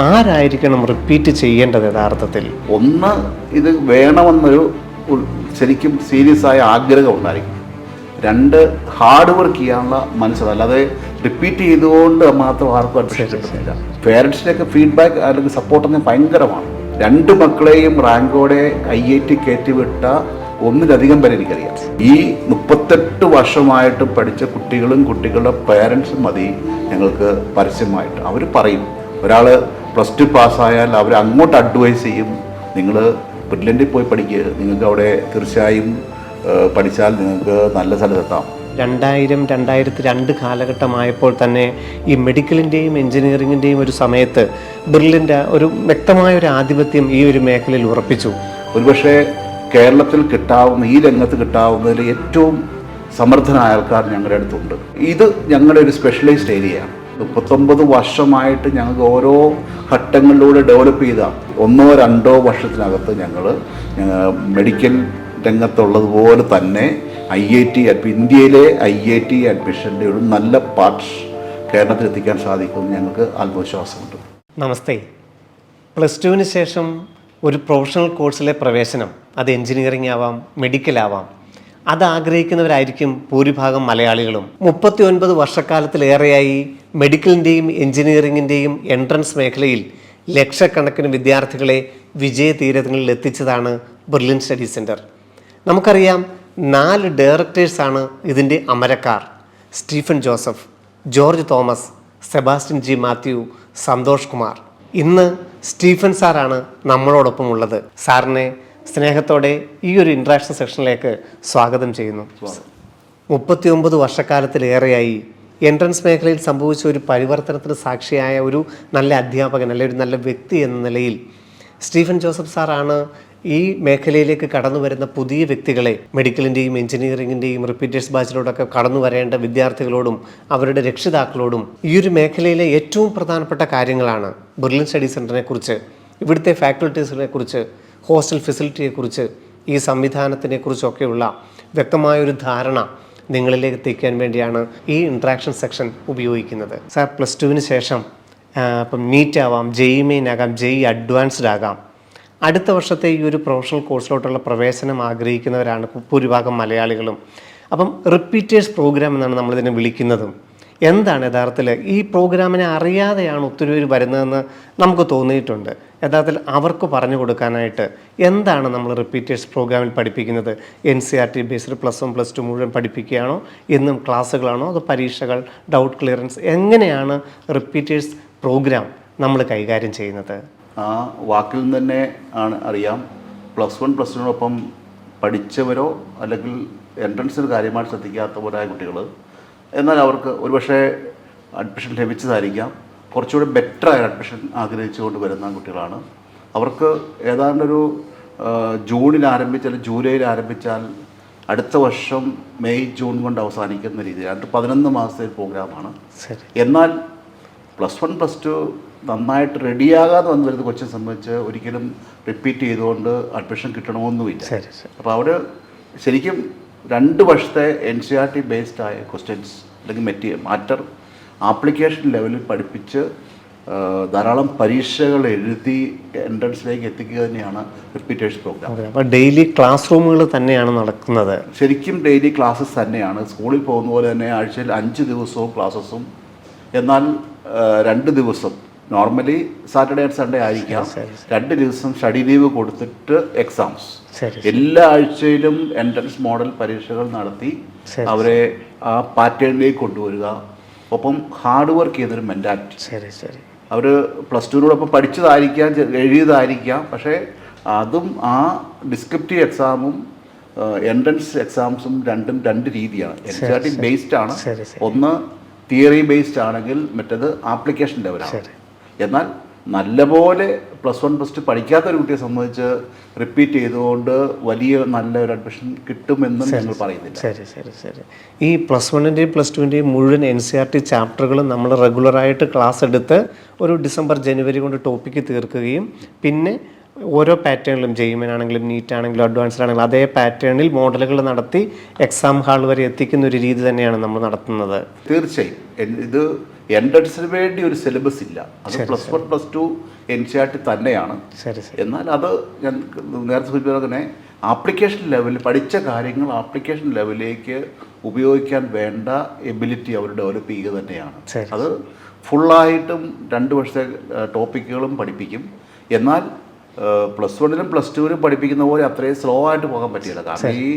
ആരായിരിക്കണം repeat ചെയ്യേണ്ടത് യഥാർത്ഥത്തിൽ? ഒന്ന്, ഇത് വേണമെന്നൊരു ശരിക്കും സീരിയസ് ആയ ആഗ്രഹം ഉണ്ടായിരിക്കും. രണ്ട്, ഹാർഡ് വർക്ക് ചെയ്യാനുള്ള മനസ്സ്. അല്ലാതെ റിപ്പീറ്റ് ചെയ്തുകൊണ്ട് മാത്രം ആർക്കും അഡ്മിഷൻ കിട്ടുന്നില്ല. പേരൻസിൻ്റെയൊക്കെ ഫീഡ്ബാക്ക് അല്ലെങ്കിൽ സപ്പോർട്ടൊക്കെ ഭയങ്കരമാണ്. 2 മക്കളെയും റാങ്കോടെ IIT കയറ്റിവിട്ട ഒന്നിലധികം പേരെ എനിക്കറിയാം. ഈ 38 വർഷമായിട്ട് പഠിച്ച കുട്ടികളുടെ പേരൻസും മതി ഞങ്ങൾക്ക് പരസ്യമായിട്ട്. അവർ പറയും, ഒരാൾ +2 പാസ്സായാൽ അവർ അങ്ങോട്ട് അഡ്വൈസ് ചെയ്യും, നിങ്ങൾ ബ്രില്യൻറ്റിൽ പോയി പഠിക്കുക, നിങ്ങൾക്ക് അവിടെ തീർച്ചയായും പഠിച്ചാൽ നിങ്ങൾക്ക് നല്ല സ്ഥലത്തെത്താം. 2000-2002 കാലഘട്ടമായപ്പോൾ തന്നെ ഈ മെഡിക്കലിൻ്റെയും എൻജിനീയറിങ്ങിൻ്റെയും ഒരു സമയത്ത് ബ്രില്യൻ്റ് ഒരു വ്യക്തമായൊരു ആധിപത്യം ഈ ഒരു മേഖലയിൽ ഉറപ്പിച്ചു. ഒരുപക്ഷെ കേരളത്തിൽ കിട്ടാവുന്ന, ഈ രംഗത്ത് കിട്ടാവുന്നതിൽ ഏറ്റവും സമർത്ഥനായ ആൾക്കാർ ഞങ്ങളുടെ അടുത്തുണ്ട്. ഇത് ഞങ്ങളുടെ ഒരു സ്പെഷ്യലൈസ്ഡ് ഏരിയയാണ്. 39 വർഷമായിട്ട് ഞങ്ങൾക്ക് ഓരോ ഘട്ടങ്ങളിലൂടെ ഡെവലപ്പ് ചെയ്ത 1-2 വർഷത്തിനകത്ത് ഞങ്ങൾ മെഡിക്കൽ രംഗത്തുള്ളതുപോലെ തന്നെ ഇന്ത്യയിലെ IIT അഡ്മിഷൻ്റെ ഒരു നല്ല പാർട്ട് കേരളത്തിൽ എത്തിക്കാൻ സാധിക്കുമെന്ന് ഞങ്ങൾക്ക് ആത്മവിശ്വാസമുണ്ട്. നമസ്തേ. +2-ന് ശേഷം ഒരു പ്രൊഫഷണൽ കോഴ്സിലെ പ്രവേശനം, അത് എൻജിനീയറിംഗ് ആവാം, മെഡിക്കൽ ആവാം, അത് ആഗ്രഹിക്കുന്നവരായിരിക്കും ഭൂരിഭാഗം മലയാളികളും. 39 വർഷക്കാലത്തിലേറെയായി മെഡിക്കലിൻ്റെയും എൻജിനീയറിങ്ങിൻ്റെയും എൻട്രൻസ് മേഖലയിൽ ലക്ഷക്കണക്കിന് വിദ്യാർത്ഥികളെ വിജയതീരങ്ങളിൽ എത്തിച്ചതാണ് ബ്രില്യൻറ്റ് സ്റ്റഡി സെൻറ്റർ. നമുക്കറിയാം, 4 ഡയറക്ടേഴ്സാണ് ഇതിൻ്റെ അമരക്കാർ. സ്റ്റീഫൻ ജോസഫ്, ജോർജ് തോമസ്, സെബാസ്റ്റ്യൻ ജി മാത്യു, സന്തോഷ് കുമാർ. ഇന്ന് സ്റ്റീഫൻ സാറാണ് നമ്മളോടൊപ്പം ഉള്ളത്. സാറിനെ സ്നേഹത്തോടെ ഈ ഒരു ഇൻട്രാക്ഷൻ സെക്ഷനിലേക്ക് സ്വാഗതം ചെയ്യുന്നു. 39 വർഷക്കാലത്തിലേറെയായി എൻട്രൻസ് മേഖലയിൽ സംഭവിച്ച ഒരു പരിവർത്തനത്തിന് സാക്ഷിയായ ഒരു നല്ല അധ്യാപകൻ, അല്ലെങ്കിൽ ഒരു നല്ല വ്യക്തി എന്ന നിലയിൽ സ്റ്റീഫൻ ജോസഫ് സാറാണ് ഈ മേഖലയിലേക്ക് കടന്നു വരുന്ന പുതിയ വ്യക്തികളെ, മെഡിക്കലിൻ്റെയും എൻജിനീയറിങ്ങിൻ്റെയും റിപ്പീറ്റേഴ്സ് ബാച്ചിലോടൊക്കെ കടന്നു വരേണ്ട വിദ്യാർത്ഥികളോടും അവരുടെ രക്ഷിതാക്കളോടും ഈ ഒരു മേഖലയിലെ ഏറ്റവും പ്രധാനപ്പെട്ട കാര്യങ്ങളാണ് ബ്രില്യൻറ്റ് സ്റ്റഡി സെൻറ്ററിനെ കുറിച്ച്, ഇവിടുത്തെ ഫാക്കൽറ്റീസിനെ കുറിച്ച്, ഹോസ്റ്റൽ ഫെസിലിറ്റിയെക്കുറിച്ച്, ഈ സംവിധാനത്തിനെക്കുറിച്ചൊക്കെയുള്ള വ്യക്തമായൊരു ധാരണ നിങ്ങളിലേക്ക് എത്തിക്കാൻ വേണ്ടിയാണ് ഈ ഇൻട്രാക്ഷൻ സെക്ഷൻ ഉപയോഗിക്കുന്നത്. സാർ, +2-ന് ശേഷം ഇപ്പം നീറ്റ് ആവാം, JEE മെയിൻ ആകാം, JEE അഡ്വാൻസ്ഡ് ആകാം, അടുത്ത വർഷത്തെ ഈ ഒരു പ്രൊഫഷണൽ കോഴ്സിലോട്ടുള്ള പ്രവേശനം ആഗ്രഹിക്കുന്നവരാണ് ഭൂരിഭാഗം മലയാളികളും. അപ്പം റിപ്പീറ്റേഴ്സ് പ്രോഗ്രാം എന്നാണ് നമ്മളിതിനെ വിളിക്കുന്നതും. എന്താണ് യഥാർത്ഥത്തിൽ ഈ പ്രോഗ്രാമിനെ അറിയാതെയാണ് ഒത്തിരി പേര് വരുന്നതെന്ന് നമുക്ക് തോന്നിയിട്ടുണ്ട്. യഥാർത്ഥത്തിൽ അവർക്ക് പറഞ്ഞു കൊടുക്കാനായിട്ട് എന്താണ് നമ്മൾ റിപ്പീറ്റേഴ്സ് പ്രോഗ്രാമിൽ പഠിപ്പിക്കുന്നത്? NCERT ബേസ്ഡ് +1 +2 മുഴുവൻ പഠിപ്പിക്കുകയാണോ? എന്നും ക്ലാസ്സുകളാണോ? അതോ പരീക്ഷകൾ, ഡൗട്ട് ക്ലിയറൻസ്, എങ്ങനെയാണ് റിപ്പീറ്റേഴ്സ് പ്രോഗ്രാം നമ്മൾ കൈകാര്യം ചെയ്യുന്നത്? ആ വാക്കിൽ നിന്ന് തന്നെ ആണ് അറിയാം, +1 +2 പഠിച്ചവരോ അല്ലെങ്കിൽ എൻട്രൻസിന് കാര്യമായിട്ട് ശ്രദ്ധിക്കാത്തവരായ കുട്ടികൾ, എന്നാൽ അവർക്ക് ഒരുപക്ഷെ അഡ്മിഷൻ ലഭിച്ചതായിരിക്കാം, കുറച്ചുകൂടി ബെറ്ററായ അഡ്മിഷൻ ആഗ്രഹിച്ചുകൊണ്ട് വരുന്ന കുട്ടികളാണ്. അവർക്ക് ഏതാണ്ടൊരു ജൂണിൽ ആരംഭിച്ചാൽ, ജൂലൈയിൽ ആരംഭിച്ചാൽ അടുത്ത വർഷം മെയ് ജൂൺ കൊണ്ട് അവസാനിക്കുന്ന രീതിയിൽ 11 മാസത്തെ പ്രോഗ്രാമാണ്. എന്നാൽ +1 +2 നന്നായിട്ട് റെഡിയാകാതെ വന്നു വരുന്ന കൊച്ചിനെ സംബന്ധിച്ച് ഒരിക്കലും റിപ്പീറ്റ് ചെയ്തുകൊണ്ട് അഡ്മിഷൻ കിട്ടണമെന്നുമില്ല. അപ്പോൾ അവർ ശരിക്കും 2 വർഷത്തെ NCERT ബേസ്ഡ് ആയ ക്വസ്റ്റ്യൻസ് അല്ലെങ്കിൽ മാറ്റർ ആപ്ലിക്കേഷൻ ലെവലിൽ പഠിപ്പിച്ച് ധാരാളം പരീക്ഷകൾ എഴുതി എൻട്രൻസിലേക്ക് എത്തിക്കുക തന്നെയാണ് റിപ്പീറ്റേഴ്സ് പ്രോഗ്രാം. അപ്പോൾ ഡെയിലി ക്ലാസ് റൂമുകൾ തന്നെയാണ് നടക്കുന്നത്. ശരിക്കും ഡെയിലി ക്ലാസ്സസ് തന്നെയാണ്. സ്കൂളിൽ പോകുന്ന പോലെ തന്നെ ആഴ്ചയിൽ 5 ദിവസവും ക്ലാസ്സസും, എന്നാൽ 2 ദിവസം നോർമലി സാറ്റർഡേ ആൻഡ് സൺഡേ ആയിരിക്കാം, 2 ദിവസം സ്റ്റഡി ലീവ് കൊടുത്തിട്ട് എക്സാംസ്. എല്ലാ ആഴ്ചയിലും എൻട്രൻസ് മോഡൽ പരീക്ഷകൾ നടത്തി അവരെ ആ പാറ്റേണിലേക്ക് കൊണ്ടുവരിക. ഒപ്പം ഹാർഡ് വർക്ക് ചെയ്യുന്നൊരു മെൻറ്റാലിറ്റി. അവർ +2-നോടൊപ്പം പഠിച്ചതായിരിക്കാം, എഴുതിയതായിരിക്കാം, പക്ഷേ അതും ആ ഡിസ്ക്രിപ്റ്റീവ് എക്സാമും എൻട്രൻസ് എക്സാംസും രണ്ടും 2 രീതിയാണ്. NCERT ബേസ്ഡ് ആണ്. ഒന്ന് തിയറി ബേസ്ഡ് ആണെങ്കിൽ മറ്റേത് ആപ്ലിക്കേഷൻ ലെവലാണ്. എന്നാൽ നല്ലപോലെ +1 +2 പഠിക്കാത്തൊരു കുട്ടിയെ സംബന്ധിച്ച് റിപ്പീറ്റ് ചെയ്തുകൊണ്ട് വലിയ നല്ലൊരു അഡ്മിഷൻ കിട്ടുമെന്നും ഞങ്ങൾ പറയുന്നില്ല. ശരി. ഈ +1-ൻ്റെയും +2-ൻ്റെയും മുഴുവൻ NCERT ചാപ്റ്ററുകളും നമ്മൾ റെഗുലറായിട്ട് ക്ലാസ് എടുത്ത് ഒരു ഡിസംബർ ജനുവരി കൊണ്ട് ടോപ്പിക്ക് തീർക്കുകയും പിന്നെ ഓരോ പാറ്റേണിലും JEE ആണെങ്കിലും നീറ്റ് ആണെങ്കിലും അഡ്വാൻസ്ഡ് ആണെങ്കിലും അതേ പാറ്റേണിൽ മോഡലുകൾ നടത്തി എക്സാം ഹാൾ വരെ എത്തിക്കുന്ന ഒരു രീതി തന്നെയാണ് നമ്മൾ നടത്തുന്നത്. തീർച്ചയായും ഇത് എൻട്രൻസിന് വേണ്ടി ഒരു സിലബസ് ഇല്ല. അത് +1 +2 NCERT തന്നെയാണ്. എന്നാൽ അത് ഞാൻ നേരത്തെ സൂചിപ്പിച്ച തന്നെ ആപ്ലിക്കേഷൻ ലെവലിൽ പഠിച്ച കാര്യങ്ങൾ ആപ്ലിക്കേഷൻ ലെവലിലേക്ക് ഉപയോഗിക്കാൻ വേണ്ട എബിലിറ്റി അവർ ഡെവലപ്പ് ചെയ്യുക തന്നെയാണ്. അത് ഫുള്ളായിട്ടും 2 വർഷത്തെ ടോപ്പിക്കുകളും പഠിപ്പിക്കും. എന്നാൽ +1ലും +2ലും പഠിപ്പിക്കുന്ന പോലെ അത്രയും സ്ലോ ആയിട്ട് പോകാൻ പറ്റില്ല. കാരണം ഈ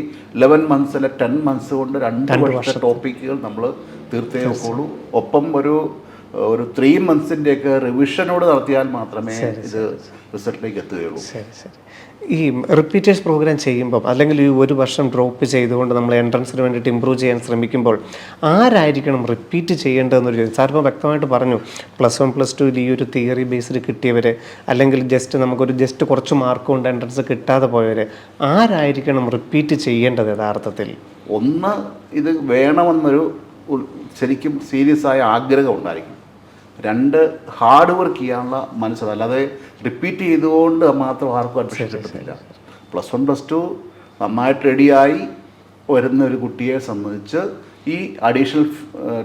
11 months അല്ലെ 10 months കൊണ്ട് 2 വർഷത്തെ ടോപ്പിക്കുകൾ നമ്മൾ തീർത്തേ ഒക്കുള്ളൂ. ഒപ്പം ഒരു 3 monthsൻ്റെയൊക്കെ റിവിഷനോട് നടത്തിയാൽ മാത്രമേ ഇത് റിസൾട്ടിലേക്ക് എത്തുകയുള്ളൂ. ഈ റിപ്പീറ്റേഴ്സ് പ്രോഗ്രാം ചെയ്യുമ്പോൾ അല്ലെങ്കിൽ ഈ 1 വർഷം ഡ്രോപ്പ് ചെയ്തുകൊണ്ട് നമ്മൾ എൻട്രൻസിന് വേണ്ടിയിട്ട് ഇമ്പ്രൂവ് ചെയ്യാൻ ശ്രമിക്കുമ്പോൾ ആരായിരിക്കണം റിപ്പീറ്റ് ചെയ്യേണ്ടതെന്നൊരു ചോദ്യം. സാർ ഇപ്പോൾ വ്യക്തമായിട്ട് പറഞ്ഞു +1 +2 ഈ ഒരു തിയറി ബേസ്ഡ് കിട്ടിയവർ അല്ലെങ്കിൽ ജസ്റ്റ് കുറച്ച് മാർക്ക് കൊണ്ട് എൻട്രൻസ് കിട്ടാതെ പോയവർ ആരായിരിക്കണം റിപ്പീറ്റ് ചെയ്യേണ്ടത് യഥാർത്ഥത്തിൽ? ഒന്ന്, ഇത് വേണമെന്നൊരു ശരിക്കും സീരിയസ് ആയ ആഗ്രഹം ഉണ്ടായിരിക്കും. 2, ഹാർഡ് വർക്ക് ചെയ്യാനുള്ള മനസ്സിലാണ്. അല്ലാതെ റിപ്പീറ്റ് ചെയ്തുകൊണ്ട് മാത്രം ആർക്കും അഡ്മിഷൻ കിട്ടത്തില്ല. +1 +2 നന്നായിട്ട് റെഡിയായി വരുന്ന ഒരു കുട്ടിയെ സംബന്ധിച്ച് ഈ അഡീഷണൽ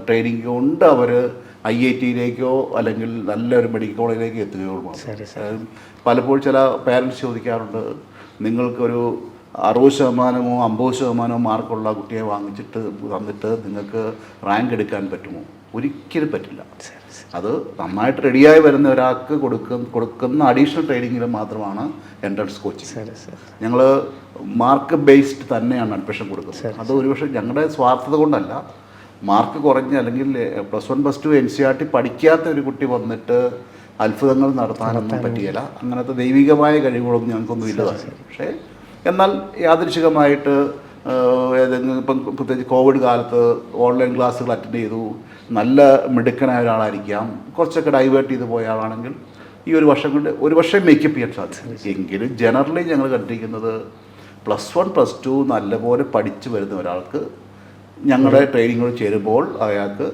ട്രെയിനിങ് കൊണ്ട് അവർ IITയിലേക്കോ അല്ലെങ്കിൽ നല്ലൊരു മെഡിക്കൽ കോളേജിലേക്കോ എത്തുകയുള്ളൂ. പലപ്പോഴും ചില പേരൻസ് ചോദിക്കാറുണ്ട്, നിങ്ങൾക്കൊരു 60% 50% മാർക്കുള്ള കുട്ടിയെ തന്നിട്ട് നിങ്ങൾക്ക് റാങ്ക് എടുക്കാൻ പറ്റുമോ? ഒരിക്കലും പറ്റില്ല. അത് നന്നായിട്ട് റെഡിയായി വരുന്ന ഒരാൾക്ക് കൊടുക്കുന്ന അഡീഷണൽ ട്രെയിനിങ്ങിൽ മാത്രമാണ് എൻട്രൻസ് കോച്ചിങ്. ഞങ്ങൾ മാർക്ക് ബേസ്ഡ് തന്നെയാണ് അഡ്മിഷൻ കൊടുക്കുന്നത്. അത് ഒരുപക്ഷെ ഞങ്ങളുടെ സ്വാർത്ഥത കൊണ്ടല്ല, മാർക്ക് കുറഞ്ഞ് അല്ലെങ്കിൽ +1 +2 NCERT പഠിക്കാത്ത ഒരു കുട്ടി വന്നിട്ട് അത്ഭുതങ്ങൾ നടത്താനൊന്നും പറ്റിയില്ല. അങ്ങനത്തെ ദൈവികമായ കഴിവുകളൊന്നും ഞങ്ങൾക്കൊന്നും ഇല്ലതാണ്. പക്ഷേ എന്നാൽ യാദൃശികമായിട്ട് ഏതെങ്കിലും ഇപ്പം പ്രത്യേകിച്ച് കോവിഡ് കാലത്ത് ഓൺലൈൻ ക്ലാസ്സുകൾ അറ്റൻഡ് ചെയ്തു, നല്ല മിടുക്കനായ ഒരാളായിരിക്കാം, കുറച്ചൊക്കെ ഡൈവേർട്ട് ചെയ്ത് പോയ ആളാണെങ്കിൽ ഈ ഒരു വർഷം മേക്കപ്പ് ചെയ്യാൻ സാധിക്കും. എങ്കിലും ജനറലി ഞങ്ങൾ കണ്ടിരിക്കുന്നത് +1 +2 നല്ലപോലെ പഠിച്ചു വരുന്ന ഒരാൾക്ക് ഞങ്ങളുടെ ട്രെയിനിങ്ങോട് ചേരുമ്പോൾ അയാൾക്ക്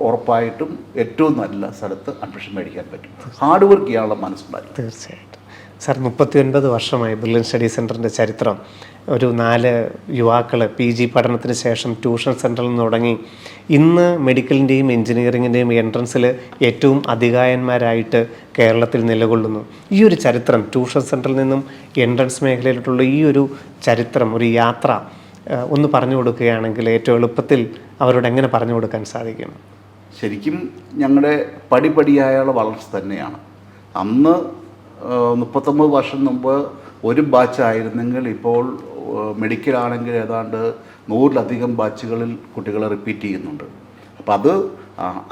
ഉറപ്പായിട്ടും ഏറ്റവും നല്ല സ്ഥലത്ത് അഡ്മിഷൻ മേടിക്കാൻ പറ്റും. ഹാർഡ് വർക്ക് ചെയ്യാനുള്ള മനസ്സുണ്ടായിരിക്കും. തീർച്ചയായിട്ടും. സാർ 39 വർഷമായി ബ്രില്യൻ സ്റ്റഡി സെൻറ്ററിൻ്റെ ചരിത്രം. ഒരു 4 യുവാക്കൾ PG പഠനത്തിന് ശേഷം ട്യൂഷൻ സെൻറ്ററിൽ നിന്ന് തുടങ്ങി ഇന്ന് മെഡിക്കലിൻ്റെയും എഞ്ചിനീയറിങ്ങിൻ്റെയും എൻട്രൻസിൽ ഏറ്റവും അധികായന്മാരായിട്ട് കേരളത്തിൽ നിലകൊള്ളുന്നു. ഈ ഒരു ചരിത്രം, ട്യൂഷൻ സെൻറ്ററിൽ നിന്നും എൻട്രൻസ് മേഖലയിലോട്ടുള്ള ഈ ഒരു ചരിത്രം, ഒരു യാത്ര ഒന്ന് പറഞ്ഞു കൊടുക്കുകയാണെങ്കിൽ ഏറ്റവും എളുപ്പത്തിൽ അവരോട് എങ്ങനെ പറഞ്ഞു കൊടുക്കാൻ സാധിക്കും? ശരിക്കും ഞങ്ങളുടെ പടിപടിയായുള്ള വളർച്ച തന്നെയാണ്. അന്ന് 39 വർഷം മുമ്പ് ഒരു ബാച്ച് ആയിരുന്നെങ്കിൽ ഇപ്പോൾ മെഡിക്കലാണെങ്കിൽ ഏതാണ്ട് 100-ലധികം ബാച്ചുകളിൽ കുട്ടികളെ റിപ്പീറ്റ് ചെയ്യുന്നുണ്ട്. അപ്പം അത്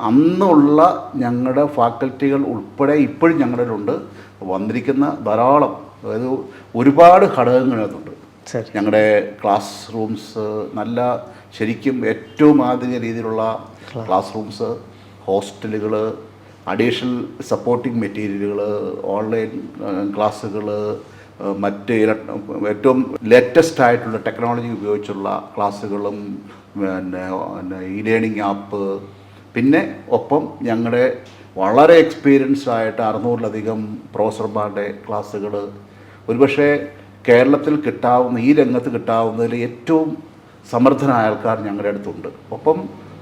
അന്നുള്ള ഞങ്ങളുടെ ഫാക്കൽറ്റികൾ ഉൾപ്പെടെ ഇപ്പോഴും ഞങ്ങളിലുണ്ട്. വന്നിരിക്കുന്ന ധാരാളം, അതായത് ഒരുപാട് ഘടകങ്ങളതുണ്ട്. ഞങ്ങളുടെ ക്ലാസ് റൂംസ് നല്ല ശരിക്കും ഏറ്റവും ആധുനിക രീതിയിലുള്ള ക്ലാസ് റൂംസ്, ഹോസ്റ്റലുകൾ, അഡീഷണൽ സപ്പോർട്ടിംഗ് മെറ്റീരിയലുകൾ, ഓൺലൈൻ ക്ലാസ്സുകൾ, മറ്റ് ഏറ്റവും ലേറ്റസ്റ്റ് ആയിട്ടുള്ള ടെക്നോളജി ഉപയോഗിച്ചുള്ള ക്ലാസ്സുകളും പിന്നെ ലേണിംഗ് ആപ്പ്, പിന്നെ ഒപ്പം ഞങ്ങളുടെ വളരെ എക്സ്പീരിയൻസ്ഡ് ആയിട്ട് 600-ലധികം പ്രൊഫസർമാരുടെ ക്ലാസ്സുകൾ. ഒരുപക്ഷെ കേരളത്തിൽ കിട്ടാവുന്ന, ഈ രംഗത്ത് കിട്ടാവുന്നതിൽ ഏറ്റവും സമർത്ഥനായ ആൾക്കാർ ഞങ്ങളുടെ അടുത്തുണ്ട്. ഒപ്പം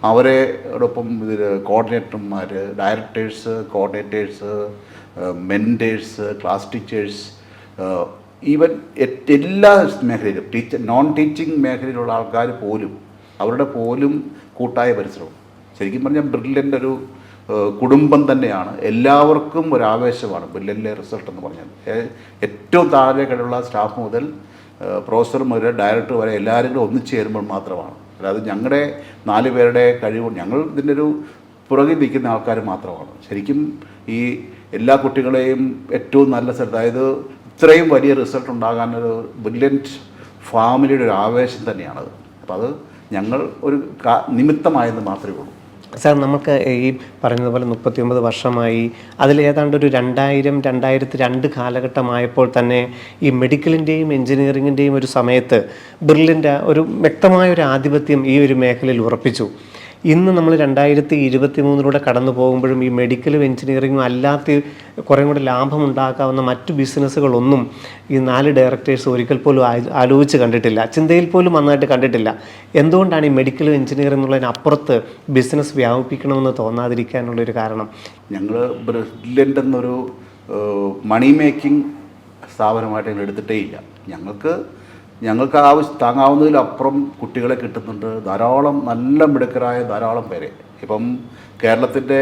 അവരോടൊപ്പം ഇതിൽ കോർഡിനേറ്റർമാർ, directors, coordinators, mentors, class teachers, even എല്ലാ മേഖലയിലും നോൺ ടീച്ചിങ് മേഖലയിലുള്ള ആൾക്കാർ പോലും, അവരുടെ പോലും കൂട്ടായ പരിശ്രമം. ശരിക്കും പറഞ്ഞാൽ ബ്രില്യൻ്റ് ഒരു കുടുംബം തന്നെയാണ്. എല്ലാവർക്കും ഒരു ആവേശമാണ് ബ്രില്യൻ്റിലെ റിസൾട്ട് എന്ന് പറഞ്ഞാൽ. ഏറ്റവും താഴേക്കുള്ള സ്റ്റാഫ് മുതൽ പ്രൊഫസർ മുതൽ ഡയറക്ടർ വരെ എല്ലാവരും ഒന്നിച്ചു ചേരുമ്പോൾ മാത്രമാണ്. അതായത് ഞങ്ങളുടെ 4 പേരുടെ കഴിവ്, ഞങ്ങൾ ഇതിൻ്റെ ഒരു പുറകിൽ നിൽക്കുന്ന ആൾക്കാർ മാത്രമാണ്. ശരിക്കും ഈ എല്ലാ കുട്ടികളെയും ഏറ്റവും നല്ല സ്ഥലത്ത്, അതായത് ഇത്രയും വലിയ റിസൾട്ട് ഉണ്ടാകാനൊരു ബ്രില്യൻറ്റ് ഫാമിലിയുടെ ഒരു ആവേശം തന്നെയാണത്. അപ്പോൾ അത് ഞങ്ങൾ ഒരു നിമിത്തമായെന്ന് മാത്രമേ ഉള്ളൂ. സാർ, നമുക്ക് ഈ പറഞ്ഞതുപോലെ 39 വർഷമായി, അതിൽ ഏതാണ്ട് ഒരു 2000-2002 കാലഘട്ടമായപ്പോൾ തന്നെ ഈ മെഡിക്കലിൻ്റെയും എഞ്ചിനീയറിങ്ങിൻ്റെയും ഒരു സമയത്ത് ബ്രില്യൻ്റ് ഒരു വ്യക്തമായൊരു ആധിപത്യം ഈ ഒരു മേഖലയിൽ ഉറപ്പിച്ചു. ഇന്ന് നമ്മൾ 2023 കടന്നു പോകുമ്പോഴും ഈ മെഡിക്കലും എഞ്ചിനീയറിങ്ങും അല്ലാത്ത കുറേ കൂടി ലാഭമുണ്ടാക്കാവുന്ന മറ്റു ബിസിനസ്സുകളൊന്നും ഈ 4 ഡയറക്ടേഴ്സ് ഒരിക്കൽ പോലും ആലോചിച്ച് കണ്ടിട്ടില്ല, ചിന്തയിൽ പോലും നന്നായിട്ട് കണ്ടിട്ടില്ല. എന്തുകൊണ്ടാണ് ഈ മെഡിക്കലും എഞ്ചിനീയറിംഗ് എന്നുള്ളതിനപ്പുറത്ത് ബിസിനസ് വ്യാപിപ്പിക്കണമെന്ന് തോന്നാതിരിക്കാനുള്ളൊരു കാരണം? ഞങ്ങൾ ബ്രില്യൻ്റ് എന്നൊരു മണി മേക്കിംഗ് സ്ഥാപനമായിട്ട് ഞങ്ങൾ എടുത്തിട്ടേ ഇല്ല. ഞങ്ങൾക്ക് താങ്ങാവുന്നതിലപ്പുറം കുട്ടികളെ കിട്ടുന്നുണ്ട്. ധാരാളം നല്ല മിടുക്കരായ ധാരാളം പേരെ. ഇപ്പം കേരളത്തിൻ്റെ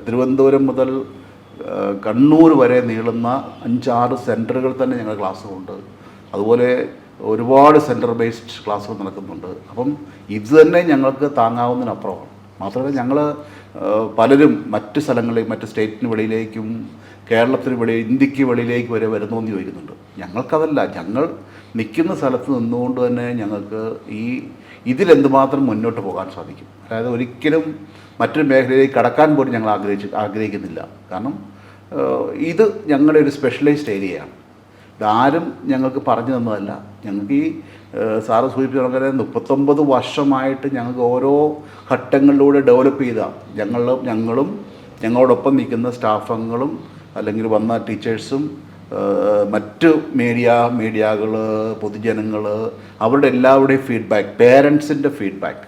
തിരുവനന്തപുരം മുതൽ കണ്ണൂർ വരെ നീളുന്ന 5-6 സെൻറ്ററുകൾ തന്നെ ഞങ്ങൾ ക്ലാസ്സുകളുണ്ട്. അതുപോലെ ഒരുപാട് സെൻറ്റർ ബേസ്ഡ് ക്ലാസ്സുകൾ നടക്കുന്നുണ്ട്. അപ്പം ഇത് തന്നെ ഞങ്ങൾക്ക് താങ്ങാവുന്നതിനപ്പുറമാണ്. മാത്രമല്ല ഞങ്ങൾ പലരും മറ്റ് സ്ഥലങ്ങളിലേക്ക്, മറ്റ് സ്റ്റേറ്റിന് വെളിയിലേക്കും കേരളത്തിന് വെളിയിൽ, ഇന്ത്യക്ക് വെളിയിലേക്ക് വരെ വരുന്നതെന്ന് ചോദിക്കുന്നുണ്ട്. ഞങ്ങൾക്കതല്ല, ഞങ്ങൾ നിൽക്കുന്ന സ്ഥലത്ത് നിന്നുകൊണ്ട് തന്നെ ഞങ്ങൾക്ക് ഇതിലെന്തുമാത്രം മുന്നോട്ട് പോകാൻ സാധിക്കും. അതായത് ഒരിക്കലും മറ്റൊരു മേഖലയിലേക്ക് കടക്കാൻ പോലും ഞങ്ങൾ ആഗ്രഹിക്കുന്നില്ല. കാരണം ഇത് ഞങ്ങളുടെ ഒരു സ്പെഷ്യലൈസ്ഡ് ഏരിയയാണ്. ഇതാരും ഞങ്ങൾക്ക് പറഞ്ഞു തന്നതല്ല. ഞങ്ങൾക്ക് സാറ് സൂചിപ്പിച്ച കണക്കിന് 39 വർഷമായിട്ട് ഞങ്ങൾക്ക് ഓരോ ഘട്ടങ്ങളിലൂടെ ഡെവലപ്പ് ചെയ്ത ഞങ്ങളും ഞങ്ങളോടൊപ്പം നിൽക്കുന്ന സ്റ്റാഫംഗങ്ങളും അല്ലെങ്കിൽ വന്ന ടീച്ചേഴ്സും മറ്റ് മീഡിയകൾ, പൊതുജനങ്ങൾ, അവരുടെ എല്ലാവരുടെയും ഫീഡ്ബാക്ക്, പേരൻസിൻ്റെ ഫീഡ്ബാക്ക്,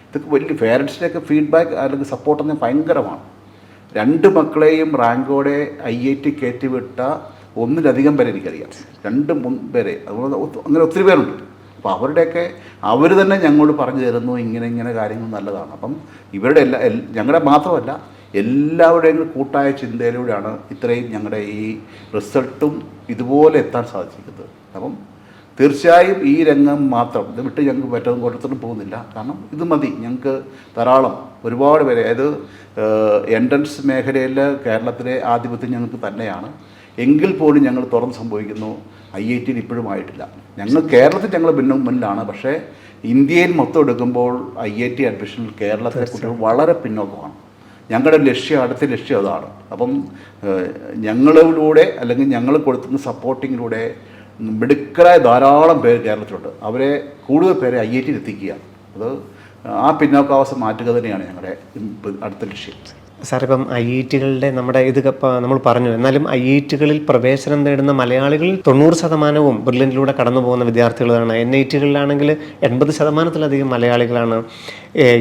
ഇതൊക്കെ വലിയ പേരൻസിൻ്റെയൊക്കെ ഫീഡ്ബാക്ക് അല്ലെങ്കിൽ സപ്പോർട്ട് ഭയങ്കരമാണ്. 2 മക്കളെയും റാങ്കോടെ IIT കയറ്റിവിട്ട 1-ലധികം പേരെ എനിക്കറിയാം. 2-3 പേരെ, അതുപോലെ അങ്ങനെ ഒത്തിരി പേരുണ്ട്. അപ്പോൾ അവരുടെയൊക്കെ അവർ തന്നെ ഞങ്ങളോട് പറഞ്ഞു തരുന്നു ഇങ്ങനെ കാര്യങ്ങൾ നല്ലതാണ്. അപ്പം ഇവരുടെ ഞങ്ങളുടെ മാത്രമല്ല എല്ലാവരുടെയും കൂട്ടായ ചിന്തയിലൂടെയാണ് ഇത്രയും ഞങ്ങളുടെ ഈ റിസൾട്ടും ഇതുപോലെ എത്താൻ സാധിച്ചിരിക്കുന്നത്. അപ്പം തീർച്ചയായും ഈ രംഗം മാത്രം ഇത് വിട്ട് ഞങ്ങൾക്ക് മറ്റൊന്നും പുറത്തോട്ടും പോകുന്നില്ല. കാരണം ഇത് മതി ഞങ്ങൾക്ക് ധാരാളം ഒരുപാട് പേരെ. അതായത് എൻട്രൻസ് മേഖലയിൽ കേരളത്തിലെ ആധിപത്യം ഞങ്ങൾക്ക് തന്നെയാണ്. എങ്കിൽ പോലും ഞങ്ങൾ തുറന്ന് സംഭവിക്കുന്നു IIT ഇപ്പോഴും ആയിട്ടില്ല. ഞങ്ങൾ കേരളത്തിൽ ഞങ്ങൾ മുന്നിലാണ്. പക്ഷേ ഇന്ത്യയിൽ മൊത്തം എടുക്കുമ്പോൾ IIT അഡ്മിഷനിൽ കേരളത്തിലെ കുട്ടികൾ വളരെ പിന്നോക്കമാണ്. ഞങ്ങളുടെ അടുത്ത ലക്ഷ്യം അതാണ്. അപ്പം ഞങ്ങളിലൂടെ അല്ലെങ്കിൽ ഞങ്ങൾ കൊടുക്കുന്ന സപ്പോർട്ടിങ്ങിലൂടെ മിടുക്കരായ ധാരാളം പേര് കേരളത്തിലുണ്ട്. അവരെ കൂടുതൽ പേരെ IIT എത്തിക്കുക, അത് ആ പിന്നോക്കാവസ്ഥ മാറ്റുക തന്നെയാണ് ഞങ്ങളുടെ അടുത്ത ലക്ഷ്യം. സാർ, ഇപ്പം IIT-കളുടെ നമ്മുടെ നമ്മൾ പറഞ്ഞു, എന്നാലും IIT-കളിൽ പ്രവേശനം നേടുന്ന മലയാളികളിൽ 90% ബ്രില്യൻറ്റിലൂടെ കടന്നു പോകുന്ന വിദ്യാർത്ഥികളാണ്. NIT-കളിലാണെങ്കിൽ 80%-ലധികം മലയാളികളാണ്.